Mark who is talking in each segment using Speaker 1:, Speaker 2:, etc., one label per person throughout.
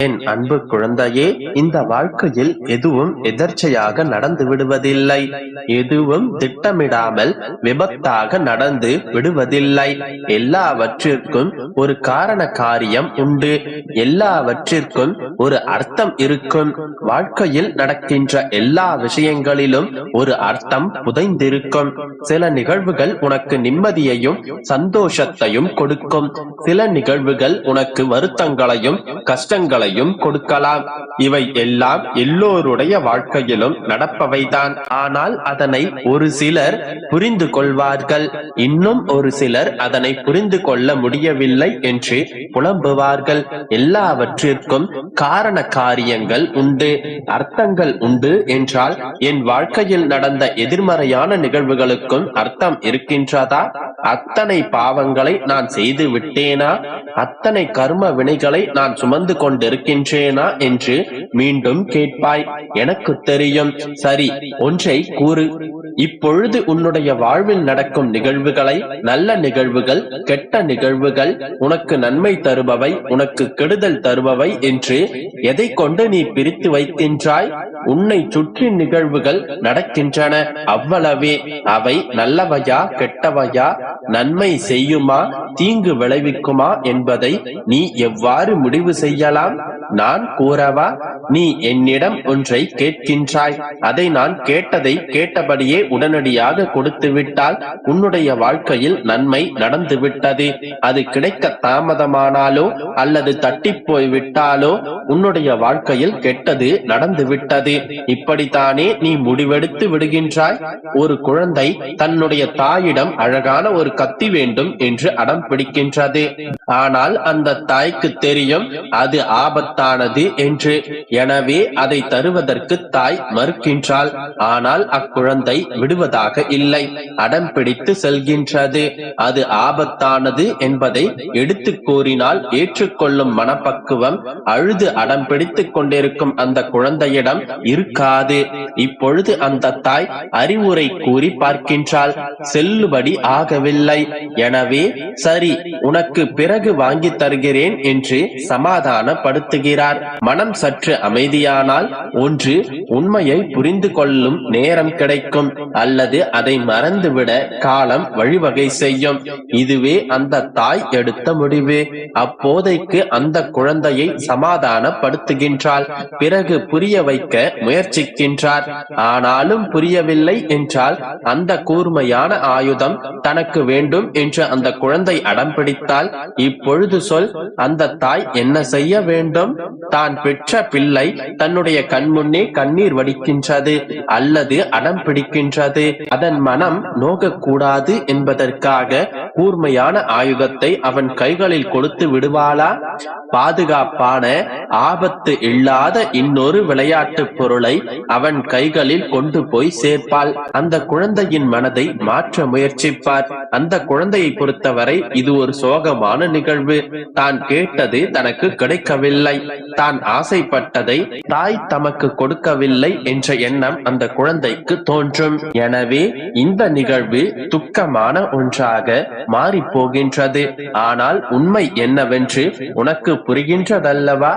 Speaker 1: என் அன்பு குழந்தையே, இந்த வாழ்க்கையில் எதுவும் எதர்ச்சையாக நடந்து விடுவதில்லை. எதுவும் திட்டமிடாமல் விபத்தாக நடந்து விடுவதில்லை. எல்லாவற்றிற்கும் ஒரு காரண காரியம் உண்டு. எல்லாவற்றிற்கும் ஒரு அர்த்தம் இருக்கும். வாழ்க்கையில் நடக்கின்ற எல்லா விஷயங்களிலும் ஒரு அர்த்தம் புதைந்திருக்கும். சில நிகழ்வுகள் உனக்கு நிம்மதியையும் சந்தோஷத்தையும் கொடுக்கும். சில நிகழ்வுகள் உனக்கு வருத்தங்களையும் கஷ்டங்களையும் கொடுக்கலாம். இவை எல்லாம் எல்லோருடைய வாழ்க்கையிலும் நடப்பவைதான். ஆனால் அதனை ஒரு சிலர் புரிந்து கொள்வார்கள், இன்னும் ஒரு சிலர் அதனை புரிந்து கொள்ள முடியவில்லை என்று புலம்புவார்கள். எல்லாவற்றிற்கும் காரண காரியங்கள் உண்டு, அர்த்தங்கள் உண்டு என்றால் என் வாழ்க்கையில் நடந்த எதிர்மறையான நிகழ்வுகளுக்கும் அர்த்தம் இருக்கின்றதா? அத்தனை பாவங்களை நான் செய்து விட்டேனா? அத்தனை கர்ம வினைகளை நான் சுமந்து கொண்டிருக்கின்றேனா என்று மீண்டும் கேட்பாய். எனக்கு தெரியும். சரி, ஒன்றை கூறு. இப்பொழுது உன்னுடைய வாழ்வில் நடக்கும் நிகழ்வுகளை, நல்ல நிகழ்வுகள், கெட்ட நிகழ்வுகள், உனக்கு நன்மை தருபவை, உனக்கு கெடுதல் தருபவை என்று எதை கொண்டு நீ பிரித்து வைக்கின்றாய்? உன்னை சுற்றி நிகழ்வுகள் நடக்கின்றன, அவ்வளவே. அவை நல்லவையா கெட்டவையா, நன்மை செய்யுமா தீங்கு விளைவிக்குமா என்பதை நீ எவ்வாறு முடிவு செய்யலாம்? நான் கூறவா? நீ என்னிடம் ஒன்றை கேட்கின்றாய், அதை நான் கேட்டதை கேட்டபடியே உடனடியாக கொடுத்து விட்டால் உன்னுடைய வாழ்க்கையில் நன்மை நடந்து விட்டது. அது கிடைக்க தாமதமானாலோ அல்லது தட்டி போய்விட்டாலோ உன்னுடைய வாழ்க்கையில் கெட்டது நடந்து விட்டது. இப்படித்தானே நீ முடிவெடுத்து விடுகின்றாய். ஒரு குழந்தை தன்னுடைய தாயிடம் அழகான ஒரு கத்தி வேண்டும் என்று அடம் பிடிக்கின்றது. ஆனால் அந்த தாய்க்கு தெரியும் அது ஆபத்தானது என்று. எனவே அதை தருவதற்கு தாய் மறுக்கின்றாள். ஆனால் அக்குழந்தை விடுவதாக இல்லை, அடம் பிடித்து செல்கின்றது. அது ஆபத்தானது என்பதை எடுத்து கூறினால் ஏற்றுக்கொள்ளும் மனப்பக்குவம் அழுது அடம் பிடித்துக் கொண்டிருக்கும் அந்த குழந்தையிடம் இருக்காது. இப்பொழுது அந்த தாய் அறிவுரை கூறி பார்க்கின்றாள், செல்லுபடி ஆகவில்லை. எனவே சரி, உனக்கு பிறகு வாங்கி தருகிறேன் என்று சமாதானப்படுத்துகிறார். மனம் சற்று அமைதியானால் ஒன்று உண்மையை புரிந்து கொள்ளும் நேரம் கிடைக்கும், அல்லது அதை மறந்துவிட காலம் வழிவகை செய்யும். இதுவே அந்த தாய் எடுத்த முடிவு. அப்போதைக்கு அந்த குழந்தையை சமாதானப்படுத்துகின்றாள். பிறகு புரிய வைக்க முயற்சிக்கின்றார். ஆனாலும் புரியவில்லை என்றால் அந்த கூர்மையான ஆயுதம் தனக்கு வேண்டும் என்று அந்த குழந்தை அடம் பிடித்தால் இப்பொழுது சொல், அந்த தாய் என்ன செய்ய வேண்டும்? தான் பெற்ற பிள்ளை தன்னுடைய கண்முன்னே கண்ணீர் வடிக்கின்றது அல்லது அடம் பிடிக்கின்றது. அதன் மனம் நோகக்கூடாது என்பதற்காக கூர்மையான ஆயுதத்தை அவன் கைகளில் கொடுத்து விடுவாளா? பாதுகாப்பான ஆபத்து இல்லாத இன்னொரு விளையாட்டு பொருளை அவன் கைகளில் கொண்டு போய் சேர்ப்பாள். அந்த குழந்தையின் மனதை மாற்ற முயற்சிப்பார். அந்த குழந்தையை பொறுத்தவரை இது ஒரு சோகமான நிகழ்வு. தான் கேட்டது தனக்கு கிடைக்கவில்லை, தான் ஆசைப்பட்டதை தாய் தமக்கு கொடுக்கவில்லை என்ற எண்ணம் அந்த குழந்தைக்கு தோன்றும். எனவே இந்த நிகழ்வு துக்கமான ஒன்றாக மாறி போகின்றது. ஆனால் உண்மை என்னவென்று உனக்கு புரிகின்றதல்லவா?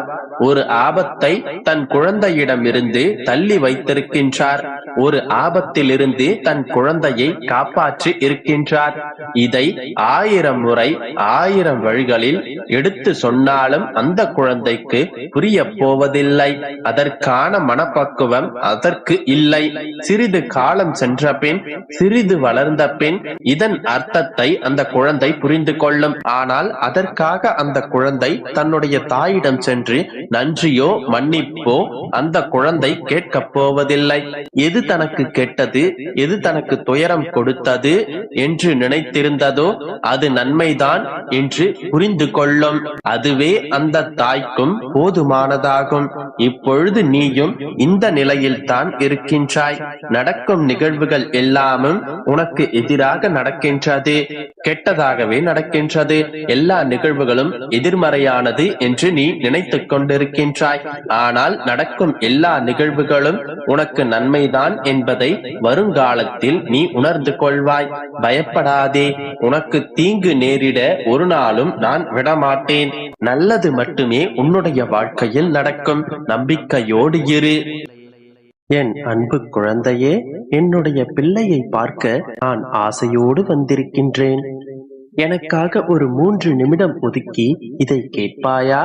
Speaker 1: ஒரு ஆபத்தை தன் குழந்தையிடமிருந்து தள்ளி வைத்திருக்கின்றார். ஒரு ஆபத்திலிருந்து தன் குழந்தையை காப்பாற்றி இருக்கின்றார். இதை 1000 முறை 1000 வழிகளில் எடுத்து சொன்னாலும் அந்த குழந்தைக்கு புரிய போவதில்லை. அதற்கான மனப்பக்குவம் அதற்கு இல்லை. சிறிது காலம் சென்ற பின், சிறிது வளர்ந்த பின் இதன் அர்த்தத்தை அந்த குழந்தை புரிந்து கொள்ளும். ஆனால் அதற்காக அந்த குழந்தை தன்னுடைய தாயிடம் சென்று நன்றியோ மன்னிப்போ அந்த குழந்தை கேட்கப் போவதில்லை. எது தனக்கு கெட்டது, எது தனக்கு துயரம் கொடுத்தது என்று நினைத்திருந்ததோ அது நன்மைதான் என்று புரிந்து கொள்ளும். அதுவே அந்த தாய்க்கும் போதுமானதாகும். இப்பொழுது நீயும் இந்த நிலையில் தான் இருக்கின்றாய். நடக்கும் நிகழ்வுகள் எல்லாமும் உனக்கு எதிராக நடக்கின்றது, கெட்டதாகவே நடக்கின்றது. எல்லா நிகழ்வுகளும் எதிர்மறையானது என்று நீ நினைத்துக் கொண்டிருக்கின்றாய். ஆனால் நடக்கும் எல்லா நிகழ்வுகளும் உனக்கு நன்மைதான் என்பதை வருங்காலத்தில் நீ உணர்ந்து கொள்வாய். பயப்படாதே, உனக்கு தீங்கு நேரிட ஒரு நாளும் நான் விடமாட்டேன். நல்லது மட்டுமே உன்னுடைய வாழ்க்கையில் நடக்கும். நம்பிக்கையோடு இரு. என் அன்பு குழந்தையே, என்னுடைய பிள்ளையை பார்க்க நான் ஆசையோடு வந்திருக்கின்றேன். எனக்காக ஒரு 3 நிமிடம் ஒதுக்கி இதை கேட்பாயா?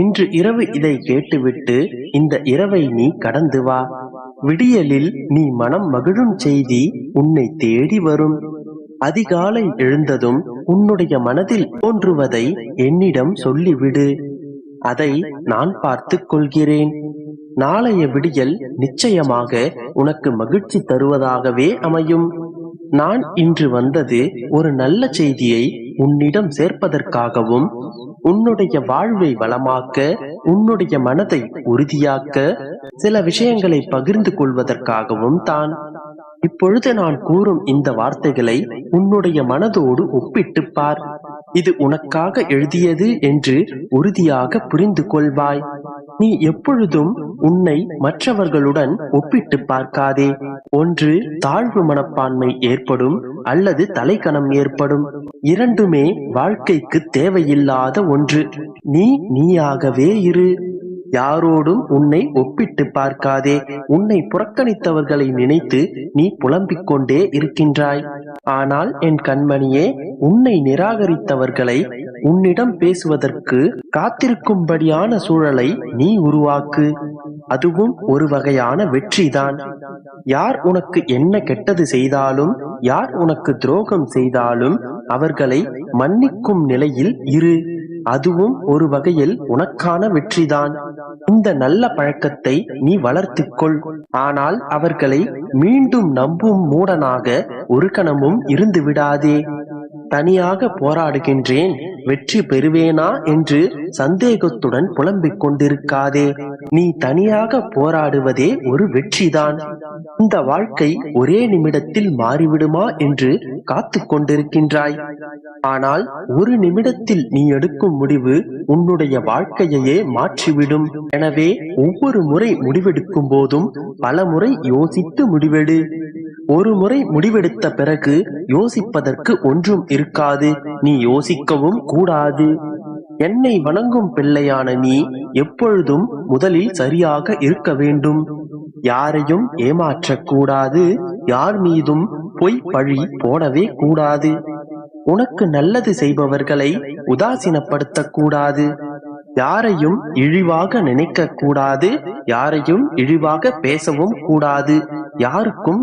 Speaker 1: இன்று இரவு இதை கேட்டுவிட்டு இந்த இரவை நீ கடந்து வா. விடியலில் நீ மனம் மகிழும் செய்தி உன்னை தேடி வரும். அதிகாலை எழுந்ததும் உன்னுடைய மனதில் தோன்றுவதை என்னிடம் சொல்லிவிடு. அதை நான் பார்த்துக் கொள்கிறேன். நாளைய விடியல் நிச்சயமாக உனக்கு மகிழ்ச்சி தருவதாகவே அமையும். நான் இன்று வந்தது ஒரு நல்ல செய்தியை உன்னிடம் சேர்ப்பதற்காகவும், உன்னுடைய வாழ்வை வளமாக்க, உன்னுடைய மனதை உறுதியாக்க, சில விஷயங்களை பகிர்ந்து கொள்வதற்காகவும் தான். இப்பொழுது நான் கூறும் இந்த வார்த்தைகளை உன்னுடைய மனதோடு ஒப்பிட்டு பார். இது உனக்காக எழுதியது என்று உறுதியாக புரிந்து கொள்வாய். நீ எப்பொழுதும் உன்னை மற்றவர்களுடன் ஒப்பிட்டு பார்க்காதே. ஒன்று தாழ்வு மனப்பான்மை ஏற்படும், அல்லது தலைக்கணம் ஏற்படும். இரண்டுமே வாழ்க்கைக்கு தேவையில்லாத ஒன்று. நீ நீயாகவே இரு. யாரோடும் உன்னை ஒப்பிட்டு பார்க்காதே. உன்னை புறக்கணித்தவர்களை நினைத்து நீ புலம்பிக் கொண்டே இருக்கின்றாய். ஆனால் என் கண்மணியே, உன்னை நிராகரித்தவர்களை உன்னிடம் பேசுவதற்கு காத்திருக்கும்படியான சூழலை நீ உருவாக்கு. அதுவும் ஒரு வகையான வெற்றிதான். யார் உனக்கு என்ன கெட்டது செய்தாலும், யார் உனக்கு துரோகம் செய்தாலும் அவர்களை மன்னிக்கும் நிலையில் இரு. அதுவும் ஒரு வகையில் உனக்கான வெற்றிதான். இந்த நல்ல பழக்கத்தை நீ வளர்த்துக்கொள். ஆனால் அவர்களை மீண்டும் நம்பும் மூடனாக ஒரு கணமும் இருந்து விடாதே. தனியாக போராடுகின்றேன், வெற்றி பெறுவேனா என்று சந்தேகத்துடன் புலம்பிக் கொண்டிருக்காதே. நீ தனியாக போராடுவதே ஒரு வெற்றிதான். இந்த வாழ்க்கை ஒரே நிமிடத்தில் மாறிவிடுமா என்று காத்து கொண்டிருக்கின்றாய். ஆனால் ஒரு நிமிடத்தில் நீ எடுக்கும் முடிவு உன்னுடைய வாழ்க்கையையே மாற்றிவிடும். எனவே ஒவ்வொரு முறை முடிவெடுக்கும் போதும் பல முறை யோசித்து முடிவெடு. ஒரு முறை முடிவெடுத்த பிறகு யோசிப்பதற்கு ஒன்றும் இருக்காது. நீ யோசிக்கவும் கூடாது. என்னை வணங்கும் பிள்ளையான நீ எப்பொழுதும் முதலில் சரியாக இருக்க வேண்டும். யாரையும் ஏமாற்றக்கூடாது. யார் மீதும் பொய் பழி போடவே கூடாது. உனக்கு நல்லது செய்பவர்களை உதாசீனப்படுத்தக் கூடாது. யாரையும் இழிவாக நினைக்க கூடாது. யாரையும் இழிவாக பேசவும் கூடாது. யாருக்கும்